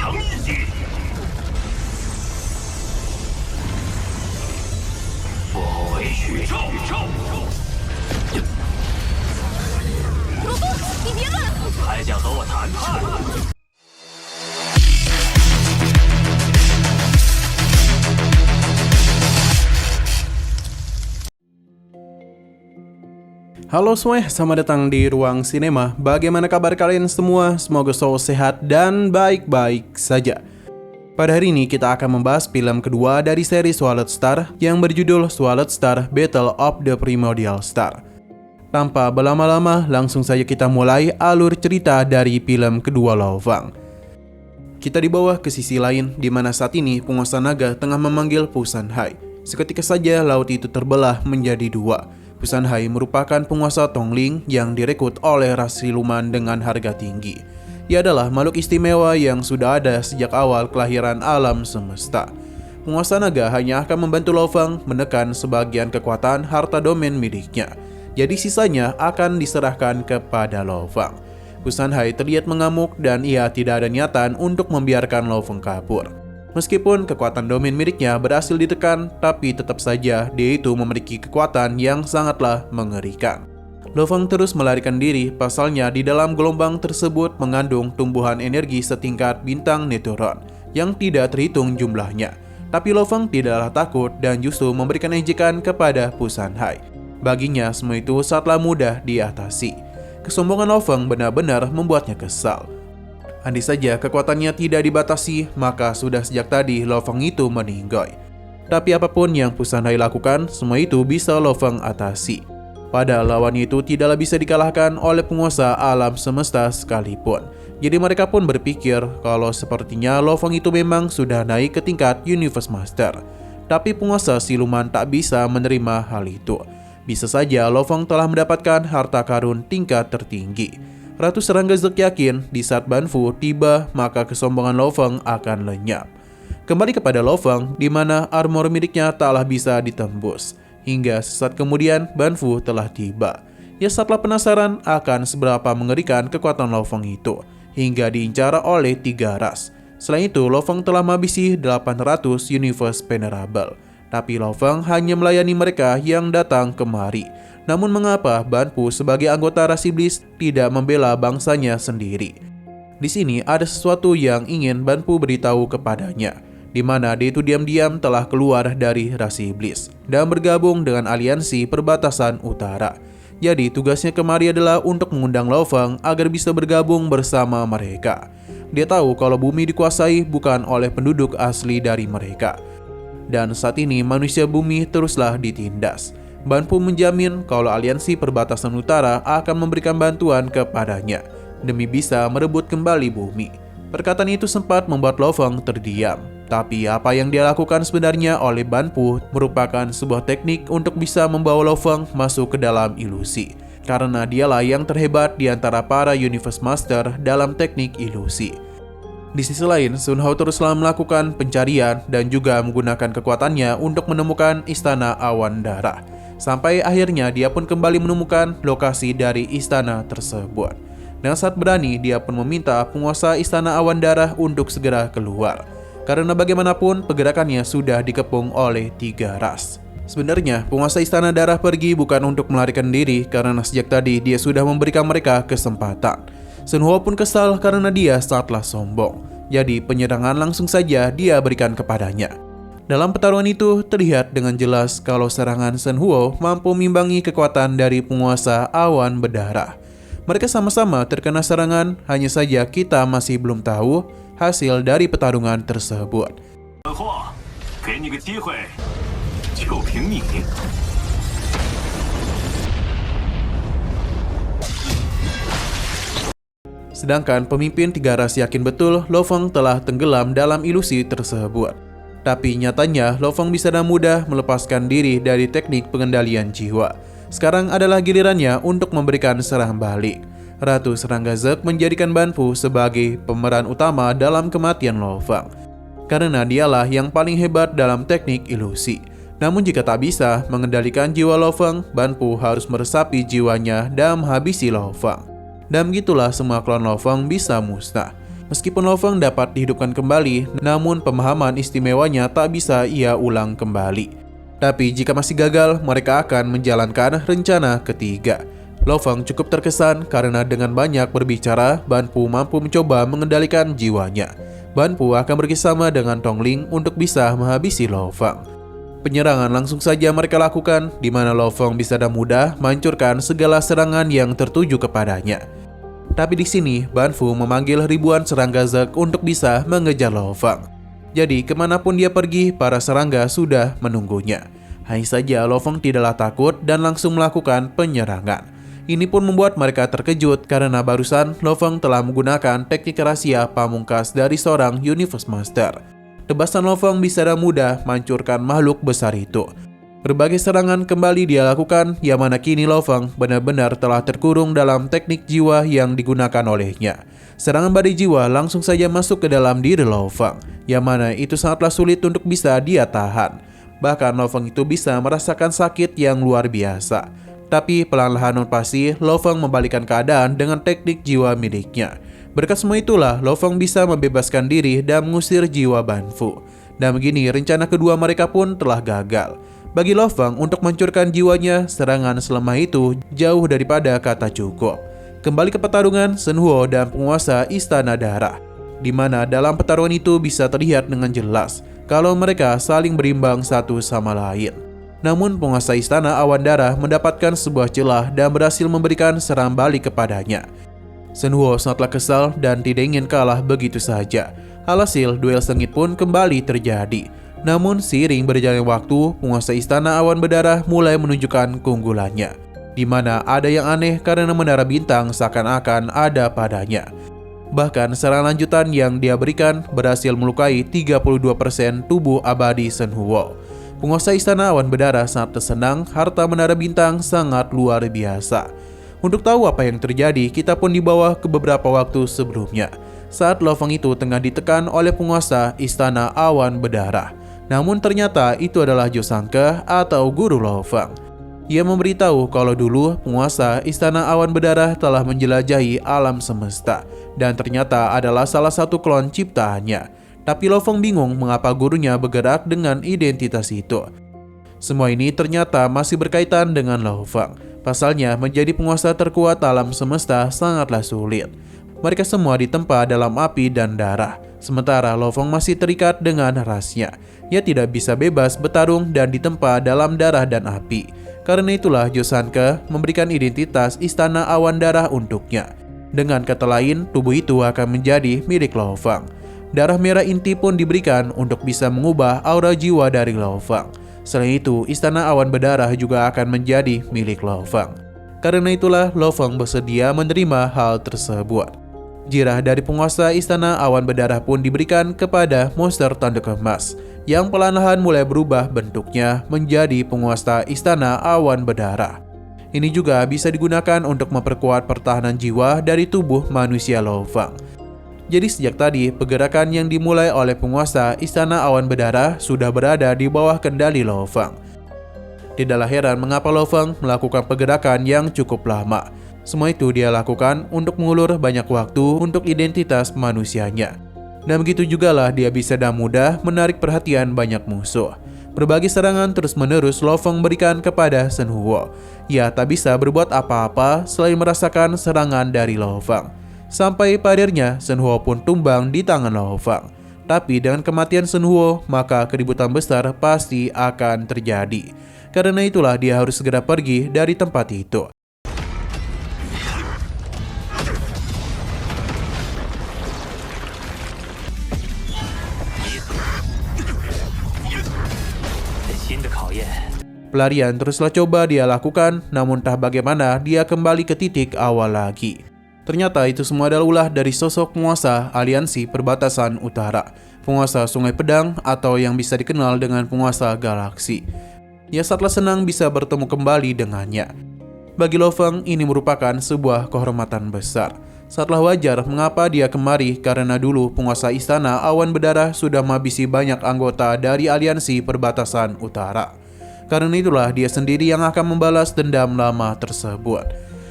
强一些。不回去，上！罗峰，你别乱了！还想和我谈判？ Halo semuanya, selamat datang di Ruang Sinema. Bagaimana kabar kalian semua? Semoga selalu sehat dan baik-baik saja. Pada hari ini kita akan membahas film kedua dari seri Swallowed Star yang berjudul Swallowed Star Battle of the Primordial Star. Tanpa berlama-lama, langsung saja kita mulai alur cerita dari film kedua Lo Fang. Kita dibawa ke sisi lain, di mana saat ini penguasa naga tengah memanggil Fu Sanhai. Seketika saja laut itu terbelah menjadi dua. Fu Sanhai merupakan penguasa Tongling yang direkrut oleh ras siluman dengan harga tinggi. Ia adalah makhluk istimewa yang sudah ada sejak awal kelahiran alam semesta. Penguasa naga hanya akan membantu Lo Fang menekan sebagian kekuatan harta domain miliknya. Jadi sisanya akan diserahkan kepada Lo Fang. Fu Sanhai terlihat mengamuk dan ia tidak ada niatan untuk membiarkan Lo Fang kabur. Meskipun kekuatan domain miliknya berhasil ditekan, tapi tetap saja dia itu memiliki kekuatan yang sangatlah mengerikan. Lo Fang terus melarikan diri, pasalnya di dalam gelombang tersebut mengandung tumbuhan energi setingkat bintang neutron yang tidak terhitung jumlahnya. Tapi Lo Fang tidaklah takut dan justru memberikan ejekan kepada Fu Sanhai. Baginya semua itu sangatlah mudah diatasi. Kesombongan Lo Fang benar-benar membuatnya kesal. Andai saja kekuatannya tidak dibatasi, maka sudah sejak tadi Lo Fang itu meninggoy. Tapi apapun yang Fu Sanhai lakukan, semua itu bisa Lo Fang atasi. Padahal lawannya itu tidaklah bisa dikalahkan oleh penguasa alam semesta sekalipun. Jadi mereka pun berpikir kalau sepertinya Lo Fang itu memang sudah naik ke tingkat Universe Master. Tapi penguasa siluman tak bisa menerima hal itu. Bisa saja Lo Fang telah mendapatkan harta karun tingkat tertinggi. Ratu Serangga Zek yakin di saat Ban Fu tiba, maka kesombongan Lo Fang akan lenyap. Kembali kepada Lo Fang, di mana armor miliknya taklah bisa ditembus. Hingga sesaat kemudian Ban Fu telah tiba. Ia sangatlah penasaran akan seberapa mengerikan kekuatan Lo Fang itu, hingga diincar oleh 3 ras. Selain itu, Lo Fang telah menghabisi 800 Universe Venerable. Tapi Lo Fang hanya melayani mereka yang datang kemari. Namun mengapa Ban Fu sebagai anggota ras iblis tidak membela bangsanya sendiri? Di sini ada sesuatu yang ingin Ban Fu beritahu kepadanya, di mana dia itu diam-diam telah keluar dari ras iblis dan bergabung dengan aliansi perbatasan utara. Jadi tugasnya kemari adalah untuk mengundang Lo Fang agar bisa bergabung bersama mereka. Dia tahu kalau bumi dikuasai bukan oleh penduduk asli dari mereka. Dan saat ini manusia bumi teruslah ditindas. Ban Fu menjamin kalau aliansi perbatasan utara akan memberikan bantuan kepadanya demi bisa merebut kembali bumi. Perkataan itu sempat membuat Lo Fang terdiam. Tapi apa yang dia lakukan sebenarnya oleh Ban Fu merupakan sebuah teknik untuk bisa membawa Lo Fang masuk ke dalam ilusi. Karena dialah yang terhebat di antara para Universe Master dalam teknik ilusi. Di sisi lain, Sun Hao teruslah melakukan pencarian dan juga menggunakan kekuatannya untuk menemukan Istana Awan Darah. Sampai akhirnya dia pun kembali menemukan lokasi dari istana tersebut. Dan saat berani, dia pun meminta penguasa Istana Awan Darah untuk segera keluar. Karena bagaimanapun pergerakannya sudah dikepung oleh 3 ras. Sebenarnya, penguasa Istana Darah pergi bukan untuk melarikan diri karena sejak tadi dia sudah memberikan mereka kesempatan. Sun Hao pun kesal karena dia sangatlah sombong. Jadi penyerangan langsung saja dia berikan kepadanya. Dalam pertarungan itu terlihat dengan jelas kalau serangan Sun Hao mampu mengimbangi kekuatan dari penguasa awan berdarah. Mereka sama-sama terkena serangan, hanya saja kita masih belum tahu hasil dari pertarungan tersebut. Sedangkan pemimpin 3 ras yakin betul Lo Fang telah tenggelam dalam ilusi tersebut. Tapi nyatanya Lo Fang bisa dengan mudah melepaskan diri dari teknik pengendalian jiwa. Sekarang adalah gilirannya untuk memberikan serang balik. Ratu Serangga Zek menjadikan Ban Fu sebagai pemeran utama dalam kematian Lo Fang. Karena dialah yang paling hebat dalam teknik ilusi. Namun jika tak bisa mengendalikan jiwa Lo Fang, Ban Fu harus meresapi jiwanya dan menghabisi Lo Fang. Dan begitulah semua klon Lo Fang bisa musnah. Meskipun Lo Feng dapat dihidupkan kembali, namun pemahaman istimewanya tak bisa ia ulang kembali. Tapi jika masih gagal, mereka akan menjalankan rencana ketiga. Lo Feng cukup terkesan karena dengan banyak berbicara, Ban Pu mampu mencoba mengendalikan jiwanya. Ban Pu akan bekerjasama dengan Tong Ling untuk bisa menghabisi Lo Feng. Penyerangan langsung saja mereka lakukan, di mana Lo Feng bisa dengan mudah menghancurkan segala serangan yang tertuju kepadanya. Tapi di sini, Ban Fu memanggil ribuan serangga Zek untuk bisa mengejar Lo Feng. Jadi, kemanapun dia pergi, para serangga sudah menunggunya. Hanya saja Lo Feng tidaklah takut dan langsung melakukan penyerangan. Ini pun membuat mereka terkejut karena barusan Lo Feng telah menggunakan teknik rahasia pamungkas dari seorang Universe Master. Tebasan Lo Feng bisa dengan mudah menghancurkan makhluk besar itu. Berbagai serangan kembali dia lakukan, yang mana kini Lo Feng benar-benar telah terkurung dalam teknik jiwa yang digunakan olehnya. Serangan badai jiwa langsung saja masuk ke dalam diri Lo Feng, yang mana itu sangatlah sulit untuk bisa dia tahan. Bahkan Lo Feng itu bisa merasakan sakit yang luar biasa. Tapi perlahan-lahan non pasti, Lo Feng membalikkan keadaan dengan teknik jiwa miliknya. Berkat semua itulah, Lo Feng bisa membebaskan diri dan mengusir jiwa Ban Fu. Dan begini, rencana kedua mereka pun telah gagal. Bagi Lo Feng untuk menghancurkan jiwanya, serangan selemah itu jauh daripada kata cukup. Kembali ke pertarungan Shen Huo dan penguasa Istana Darah, di mana dalam pertarungan itu bisa terlihat dengan jelas kalau mereka saling berimbang satu sama lain. Namun penguasa Istana Awan Darah mendapatkan sebuah celah dan berhasil memberikan serangan balik kepadanya. Shen Huo sangatlah kesal dan tidak ingin kalah begitu saja. Alhasil, duel sengit pun kembali terjadi. Namun seiring berjalannya waktu, penguasa Istana Awan Berdarah mulai menunjukkan keunggulannya. Di mana ada yang aneh karena menara bintang seakan-akan ada padanya. Bahkan serangan lanjutan yang dia berikan berhasil melukai 32% tubuh abadi Shen Huo. Penguasa Istana Awan Berdarah sangat tersenang, harta menara bintang sangat luar biasa. Untuk tahu apa yang terjadi, kita pun dibawa ke beberapa waktu sebelumnya. Saat Lo Feng itu tengah ditekan oleh penguasa Istana Awan Berdarah. Namun ternyata itu adalah Josangke atau guru Lo Feng. Ia memberitahu kalau dulu penguasa Istana Awan Berdarah telah menjelajahi alam semesta dan ternyata adalah salah satu klon ciptaannya. Tapi Lo Feng bingung mengapa gurunya bergerak dengan identitas itu. Semua ini ternyata masih berkaitan dengan Lo Feng. Pasalnya menjadi penguasa terkuat alam semesta sangatlah sulit. Mereka semua ditempa dalam api dan darah. Sementara Lo Feng masih terikat dengan rasnya. Ia tidak bisa bebas bertarung dan ditempa dalam darah dan api. Karena itulah Josangke memberikan identitas Istana Awan Darah untuknya. Dengan kata lain, tubuh itu akan menjadi milik Lo Feng. Darah merah inti pun diberikan untuk bisa mengubah aura jiwa dari Lo Feng. Selain itu, Istana Awan Berdarah juga akan menjadi milik Lo Feng. Karena itulah Lo Feng bersedia menerima hal tersebut. Jirah dari penguasa Istana Awan Berdarah pun diberikan kepada monster tanduk emas yang perlahan-lahan mulai berubah bentuknya menjadi penguasa Istana Awan Berdarah. Ini juga bisa digunakan untuk memperkuat pertahanan jiwa dari tubuh manusia Lo Feng. Jadi sejak tadi, pergerakan yang dimulai oleh penguasa Istana Awan Berdarah sudah berada di bawah kendali Lo Feng. Tidaklah heran mengapa Lo Feng melakukan pergerakan yang cukup lama. Semua itu dia lakukan untuk mengulur banyak waktu untuk identitas manusianya. Dan begitu jugalah dia bisa dengan mudah menarik perhatian banyak musuh. Berbagai serangan terus-menerus Lo Feng berikan kepada Shen Huo. Ia tak bisa berbuat apa-apa selain merasakan serangan dari Lo Feng. Sampai padirnya Shen Huo pun tumbang di tangan Lo Feng. Tapi dengan kematian Shen Huo, maka keributan besar pasti akan terjadi. Karena itulah dia harus segera pergi dari tempat itu. Pelarian teruslah coba dia lakukan, namun entah bagaimana dia kembali ke titik awal lagi. Ternyata itu semua adalah ulah dari sosok penguasa Aliansi Perbatasan Utara, penguasa Sungai Pedang atau yang bisa dikenal dengan penguasa galaksi. Ia sangatlah senang bisa bertemu kembali dengannya. Bagi Lo Feng, ini merupakan sebuah kehormatan besar. Sangatlah wajar mengapa dia kemari karena dulu penguasa Istana Awan Berdarah sudah menghabisi banyak anggota dari Aliansi Perbatasan Utara. Karena itulah dia sendiri yang akan membalas dendam lama tersebut.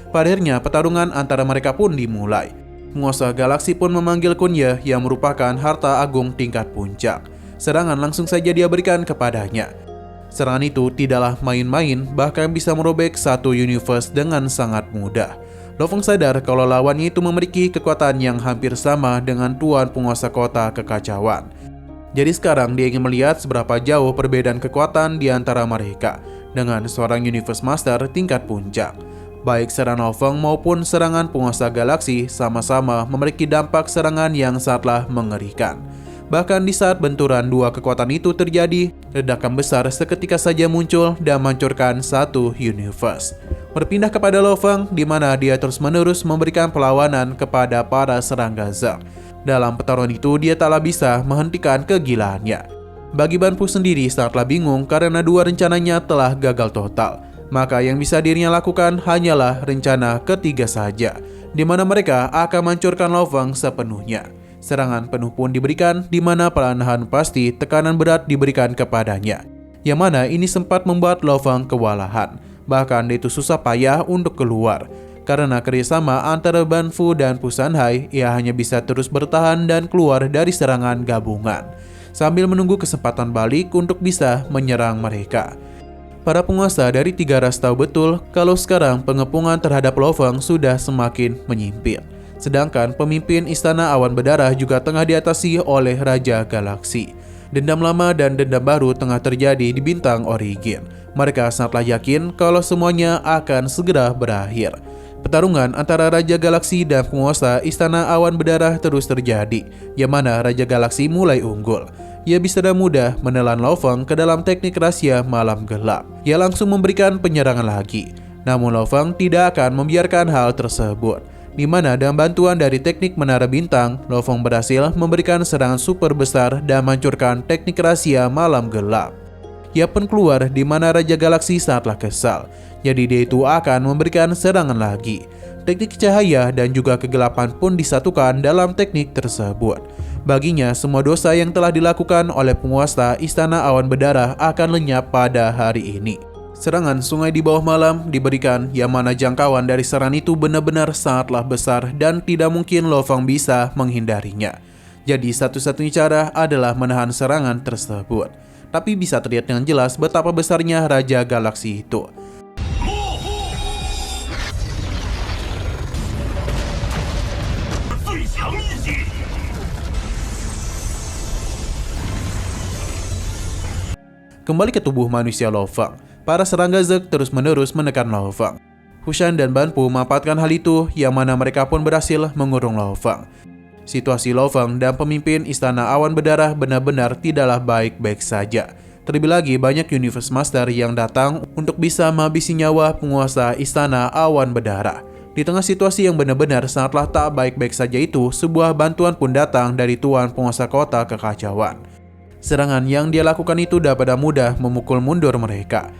Pada akhirnya pertarungan antara mereka pun dimulai. Penguasa galaksi pun memanggil Kunya yang merupakan harta agung tingkat puncak. Serangan langsung saja dia berikan kepadanya. Serangan itu tidaklah main-main, bahkan bisa merobek satu universe dengan sangat mudah. Lo Feng sadar kalau lawannya itu memiliki kekuatan yang hampir sama dengan Tuan Penguasa Kota Kekacauan. Jadi sekarang dia ingin melihat seberapa jauh perbedaan kekuatan di antara mereka dengan seorang Universe Master tingkat puncak. Baik serangan Lo Feng maupun serangan Penguasa Galaksi sama-sama memiliki dampak serangan yang sangatlah mengerikan. Bahkan di saat benturan dua kekuatan itu terjadi, ledakan besar seketika saja muncul dan menghancurkan satu universe. Berpindah kepada Lo Feng, di mana dia terus-menerus memberikan perlawanan kepada para serangga Zerg. Dalam pertarungan itu, dia taklah bisa menghentikan kegilaannya. Bagi Ban Fu sendiri sangatlah bingung karena dua rencananya telah gagal total. Maka yang bisa dirinya lakukan hanyalah rencana ketiga saja, di mana mereka akan menghancurkan Lo Feng sepenuhnya. Serangan penuh pun diberikan, di mana perlahan pasti tekanan berat diberikan kepadanya, yang mana ini sempat membuat Lo Feng kewalahan. Bahkan dia itu susah payah untuk keluar. Karena kerjasama antara Ban Fu dan Fu Sanhai, ia hanya bisa terus bertahan dan keluar dari serangan gabungan, sambil menunggu kesempatan balik untuk bisa menyerang mereka. Para penguasa dari tiga ras tahu betul kalau sekarang pengepungan terhadap Lo Feng sudah semakin menyimpit. Sedangkan pemimpin Istana Awan Berdarah juga tengah diatasi oleh Raja Galaksi. Dendam lama dan dendam baru tengah terjadi di Bintang Origin. Mereka sangatlah yakin kalau semuanya akan segera berakhir. Pertarungan antara Raja Galaksi dan penguasa Istana Awan Berdarah terus terjadi, yang mana Raja Galaksi mulai unggul. Ia bisa dengan mudah menelan Lo Feng ke dalam teknik rahasia malam gelap. Ia langsung memberikan penyerangan lagi. Namun Lo Feng tidak akan membiarkan hal tersebut, di mana dengan bantuan dari teknik Menara Bintang, Lo Feng berhasil memberikan serangan super besar dan menghancurkan teknik rahasia malam gelap. Ia pun keluar, di mana Raja Galaksi sangatlah kesal. Jadi dia itu akan memberikan serangan lagi. Teknik cahaya dan juga kegelapan pun disatukan dalam teknik tersebut. Baginya, semua dosa yang telah dilakukan oleh penguasa Istana Awan Berdarah akan lenyap pada hari ini. Serangan sungai di bawah malam diberikan, yang mana jangkauan dari serangan itu benar-benar sangatlah besar dan tidak mungkin Lo Feng bisa menghindarinya. Jadi satu-satunya cara adalah menahan serangan tersebut. Tapi bisa terlihat dengan jelas betapa besarnya Raja Galaksi itu. Kembali ke tubuh manusia Lo Feng, para serangga Zerg terus-menerus menekan Lo Feng. Hushan dan Ban Fu memanfaatkan hal itu, yang mana mereka pun berhasil mengurung Lo Feng. Situasi Lo Feng dan pemimpin Istana Awan Berdarah benar-benar tidaklah baik-baik saja. Terlebih lagi banyak Universe Master yang datang untuk bisa menghabisi nyawa penguasa Istana Awan Berdarah. Di tengah situasi yang benar-benar sangatlah tak baik-baik saja itu, sebuah bantuan pun datang dari Tuan Penguasa Kota Kekacauan. Serangan yang dia lakukan itu dapat mudah memukul mundur mereka.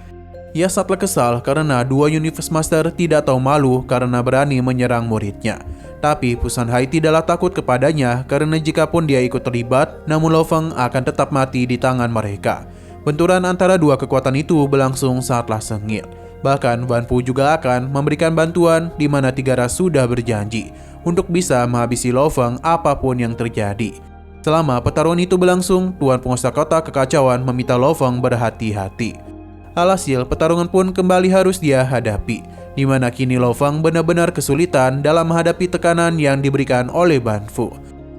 Ia sangatlah kesal karena dua Universe Master tidak tahu malu karena berani menyerang muridnya. Tapi Fu Sanhai tidaklah takut kepadanya karena jikapun dia ikut terlibat, namun Lo Feng akan tetap mati di tangan mereka. Benturan antara dua kekuatan itu berlangsung sangatlah sengit. Bahkan Ban Fu juga akan memberikan bantuan, di mana tiga ras sudah berjanji untuk bisa menghabisi Lo Feng apapun yang terjadi. Selama pertarungan itu berlangsung, Tuan Penguasa Kota Kekacauan meminta Lo Feng berhati-hati. Alhasil, pertarungan pun kembali harus dia hadapi, di mana kini Lo Feng benar-benar kesulitan dalam menghadapi tekanan yang diberikan oleh Ban Fu.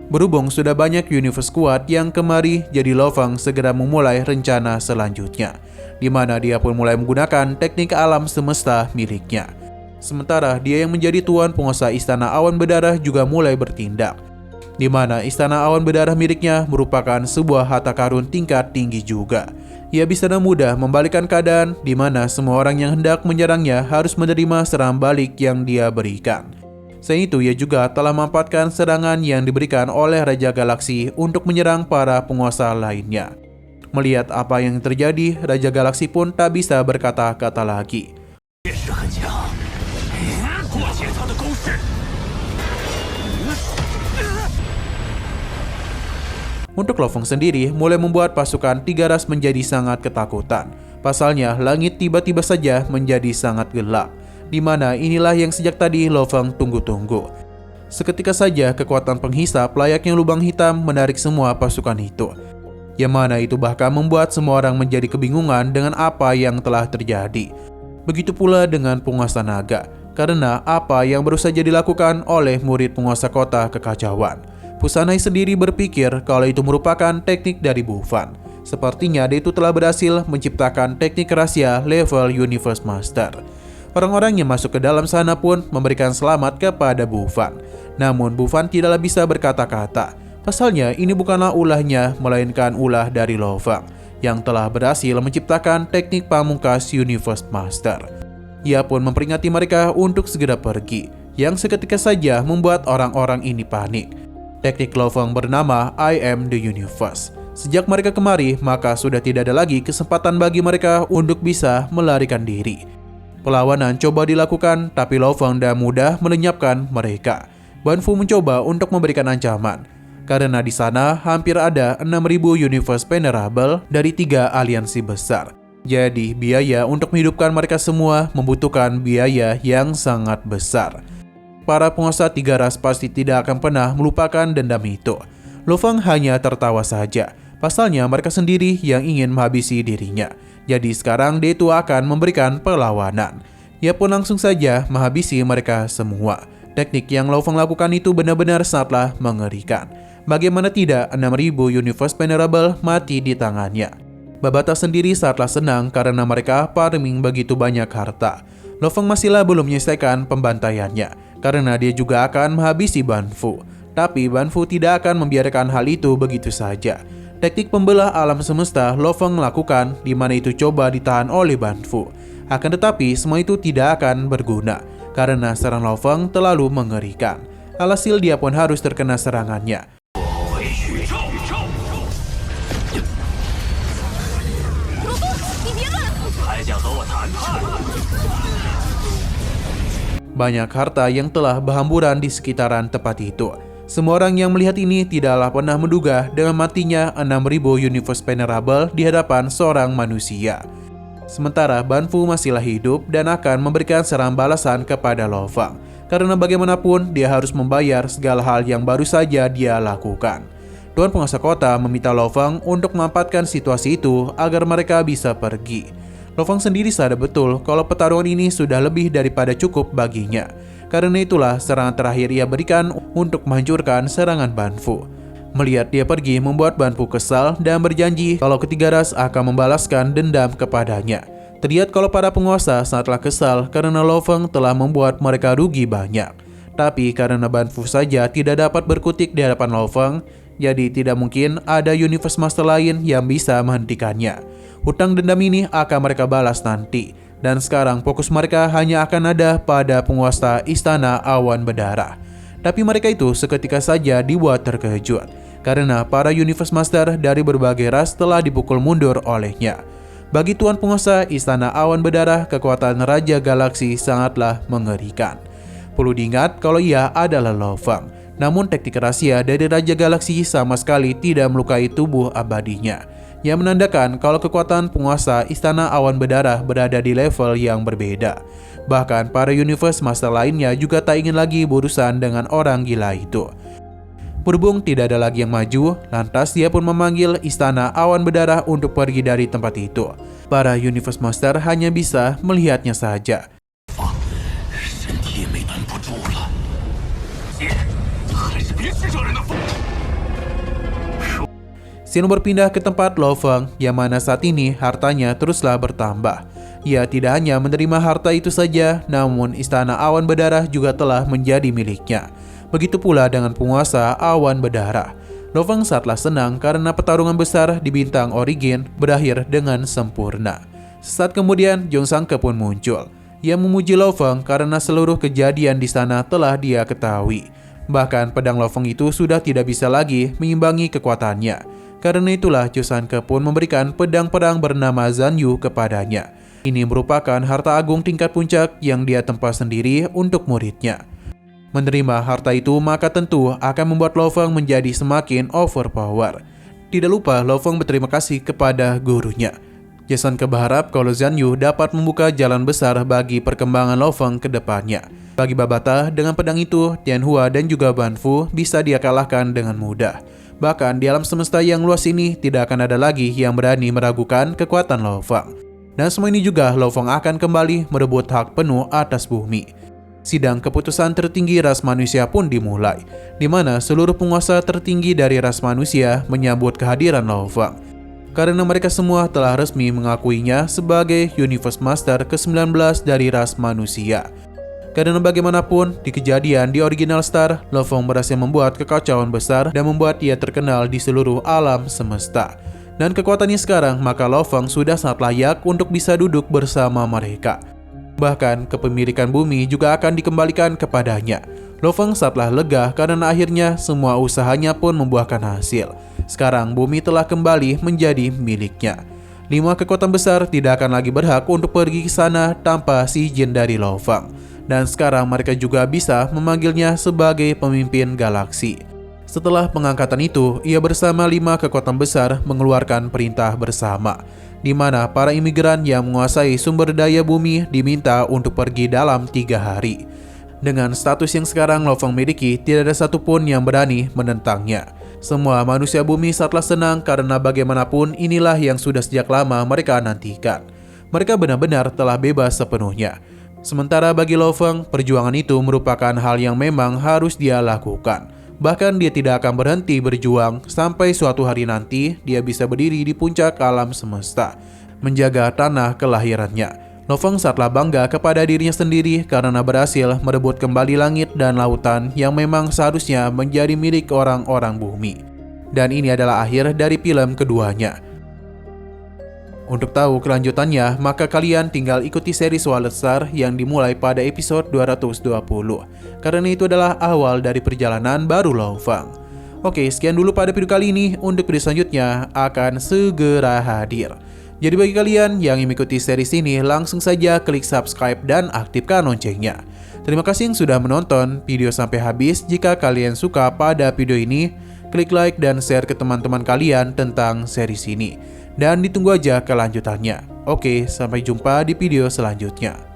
Berhubung sudah banyak universe kuat yang kemari, jadi Lo Feng segera memulai rencana selanjutnya, di mana dia pun mulai menggunakan teknik alam semesta miliknya. Sementara dia yang menjadi Tuan Penguasa Istana Awan Berdarah juga mulai bertindak, di mana Istana Awan Berdarah miliknya merupakan sebuah harta karun tingkat tinggi juga. Ia bisa dengan mudah membalikkan keadaan, di mana semua orang yang hendak menyerangnya harus menerima serangan balik yang dia berikan. Selain itu, ia juga telah memanfaatkan serangan yang diberikan oleh Raja Galaksi untuk menyerang para penguasa lainnya. Melihat apa yang terjadi, Raja Galaksi pun tak bisa berkata-kata lagi. Untuk Lo Feng sendiri mulai membuat pasukan tiga ras menjadi sangat ketakutan. Pasalnya, langit tiba-tiba saja menjadi sangat gelap, di mana inilah yang sejak tadi Lo Feng tunggu-tunggu. Seketika saja kekuatan penghisap layaknya lubang hitam menarik semua pasukan itu. Yang mana itu bahkan membuat semua orang menjadi kebingungan dengan apa yang telah terjadi. Begitu pula dengan penguasa naga, karena apa yang baru saja dilakukan oleh murid penguasa kota kekacauan. Kusanai sendiri berpikir kalau itu merupakan teknik dari Bufan. Sepertinya dia itu telah berhasil menciptakan teknik rahasia level Universe Master. Orang-orang yang masuk ke dalam sana pun memberikan selamat kepada Bufan. Namun Bufan tidaklah bisa berkata-kata. Pasalnya ini bukanlah ulahnya, melainkan ulah dari Lo Fang yang telah berhasil menciptakan teknik pamungkas Universe Master. Ia pun memperingati mereka untuk segera pergi, yang seketika saja membuat orang-orang ini panik. Teknik Lo Fang bernama I Am The Universe. Sejak mereka kemari, maka sudah tidak ada lagi kesempatan bagi mereka untuk bisa melarikan diri. Perlawanan coba dilakukan, tapi Lo Fang dan mudah melenyapkan mereka. Ban Fu mencoba untuk memberikan ancaman, karena di sana hampir ada 6.000 Universe Venerable dari 3 aliansi besar. Jadi biaya untuk menghidupkan mereka semua membutuhkan biaya yang sangat besar. Para penguasa 3 ras pasti tidak akan pernah melupakan dendam itu. Lo Fang hanya tertawa saja. Pasalnya mereka sendiri yang ingin menghabisi dirinya. Jadi sekarang dia itu akan memberikan perlawanan. Ia pun langsung saja menghabisi mereka semua. Teknik yang Lo Fang lakukan itu benar-benar sangatlah mengerikan. Bagaimana tidak 6.000 Universe Venerable mati di tangannya. Babata sendiri sangatlah senang karena mereka farming begitu banyak harta. Lo Fang masihlah belum menyelesaikan pembantaiannya, karena dia juga akan menghabisi Ban Fu. Tapi Ban Fu tidak akan membiarkan hal itu begitu saja. Teknik pembelah alam semesta Lo Fang lakukan, di mana itu coba ditahan oleh Ban Fu. Akan tetapi semua itu tidak akan berguna, karena serangan Lo Fang terlalu mengerikan. Alhasil dia pun harus terkena serangannya. Banyak harta yang telah berhamburan di sekitaran tempat itu. Semua orang yang melihat ini tidaklah pernah menduga dengan matinya 6.000 Universe Venerable di hadapan seorang manusia. Sementara Ban Fu masihlah hidup dan akan memberikan serangan balasan kepada Lo Fang, karena bagaimanapun dia harus membayar segala hal yang baru saja dia lakukan. Tuan penguasa kota meminta Lo Fang untuk memanfaatkan situasi itu agar mereka bisa pergi. Lo Fang sendiri sadar betul kalau pertarungan ini sudah lebih daripada cukup baginya. Karena itulah serangan terakhir ia berikan untuk menghancurkan serangan Ban Fu. Melihat dia pergi membuat Ban Fu kesal dan berjanji kalau ketiga ras akan membalaskan dendam kepadanya. Terlihat kalau para penguasa sangatlah kesal karena Lo Fang telah membuat mereka rugi banyak. Tapi karena Ban Fu saja tidak dapat berkutik di hadapan Lo Fang, jadi tidak mungkin ada Universe Master lain yang bisa menghentikannya. Hutang dendam ini akan mereka balas nanti. Dan sekarang fokus mereka hanya akan ada pada penguasa Istana Awan Berdarah. Tapi mereka itu seketika saja dibuat terkejut, karena para Universe Master dari berbagai ras telah dipukul mundur olehnya. Bagi Tuan Penguasa Istana Awan Berdarah, kekuatan Raja Galaksi sangatlah mengerikan. Perlu diingat kalau ia adalah Lo Fang. Namun teknik rahasia dari Raja Galaksi sama sekali tidak melukai tubuh abadinya, yang menandakan kalau kekuatan penguasa Istana Awan Berdarah berada di level yang berbeda. Bahkan para Universe Master lainnya juga tak ingin lagi berurusan dengan orang gila itu. Berhubung tidak ada lagi yang maju, lantas dia pun memanggil Istana Awan Berdarah untuk pergi dari tempat itu. Para Universe Master hanya bisa melihatnya saja. Xenu berpindah ke tempat Lo Fang, yang mana saat ini hartanya teruslah bertambah. Ia tidak hanya menerima harta itu saja, namun Istana Awan Berdarah juga telah menjadi miliknya. Begitu pula dengan penguasa Awan Berdarah. Lo Fang sangatlah senang karena pertarungan besar di bintang Origin berakhir dengan sempurna. Sesaat kemudian, Zhong Sangke pun muncul. Ia memuji Lo Fang karena seluruh kejadian di sana telah dia ketahui. Bahkan pedang Lo Fang itu sudah tidak bisa lagi mengimbangi kekuatannya. Karena itulah Zhong Sangke pun memberikan pedang perang bernama Zanyu kepadanya. Ini merupakan harta agung tingkat puncak yang dia tempa sendiri untuk muridnya. Menerima harta itu maka tentu akan membuat Lo Fang menjadi semakin overpower. Tidak lupa Lo Fang berterima kasih kepada gurunya. Jason berharap kalau Zhang Yu dapat membuka jalan besar bagi perkembangan Lo Feng ke depannya. Bagi Babata, dengan pedang itu, Tianhua dan juga Ban Fu bisa dia kalahkan dengan mudah. Bahkan di alam semesta yang luas ini tidak akan ada lagi yang berani meragukan kekuatan Lo Feng. Dan semua ini juga Lo Feng akan kembali merebut hak penuh atas bumi. Sidang keputusan tertinggi ras manusia pun dimulai, di mana seluruh penguasa tertinggi dari ras manusia menyambut kehadiran Lo Feng. Karena mereka semua telah resmi mengakuinya sebagai Universe Master ke-19 dari ras manusia. Karena bagaimanapun, di kejadian di Original Star, Lo Feng berhasil membuat kekacauan besar dan membuat ia terkenal di seluruh alam semesta. Dan kekuatannya sekarang, maka Lo Feng sudah sangat layak untuk bisa duduk bersama mereka. Bahkan, kepemilikan bumi juga akan dikembalikan kepadanya. Lo Feng sangatlah lega karena akhirnya semua usahanya pun membuahkan hasil. Sekarang bumi telah kembali menjadi miliknya. 5 kekuatan besar tidak akan lagi berhak untuk pergi ke sana tanpa izin dari Lo Feng. Dan sekarang mereka juga bisa memanggilnya sebagai pemimpin galaksi. Setelah pengangkatan itu, ia bersama 5 kekuatan besar mengeluarkan perintah bersama, di mana para imigran yang menguasai sumber daya bumi diminta untuk pergi dalam 3 hari. Dengan status yang sekarang Lo Feng miliki, tidak ada satupun yang berani menentangnya. Semua manusia bumi sangatlah senang karena bagaimanapun inilah yang sudah sejak lama mereka nantikan. Mereka benar-benar telah bebas sepenuhnya. Sementara bagi Lo Feng, perjuangan itu merupakan hal yang memang harus dia lakukan. Bahkan dia tidak akan berhenti berjuang sampai suatu hari nanti dia bisa berdiri di puncak alam semesta, menjaga tanah kelahirannya. Lo Feng sangatlah bangga kepada dirinya sendiri karena berhasil merebut kembali langit dan lautan yang memang seharusnya menjadi milik orang-orang bumi. Dan ini adalah akhir dari film keduanya. Untuk tahu kelanjutannya, maka kalian tinggal ikuti seri Swallow Star yang dimulai pada episode 220. Karena itu adalah awal dari perjalanan baru Lo Feng. Oke, sekian dulu pada video kali ini. Untuk video selanjutnya akan segera hadir. Jadi bagi kalian yang ingin mengikuti series ini, langsung saja klik subscribe dan aktifkan loncengnya. Terima kasih yang sudah menonton video sampai habis. Jika kalian suka pada video ini, klik like dan share ke teman-teman kalian tentang series ini. Dan ditunggu aja kelanjutannya. Oke, sampai jumpa di video selanjutnya.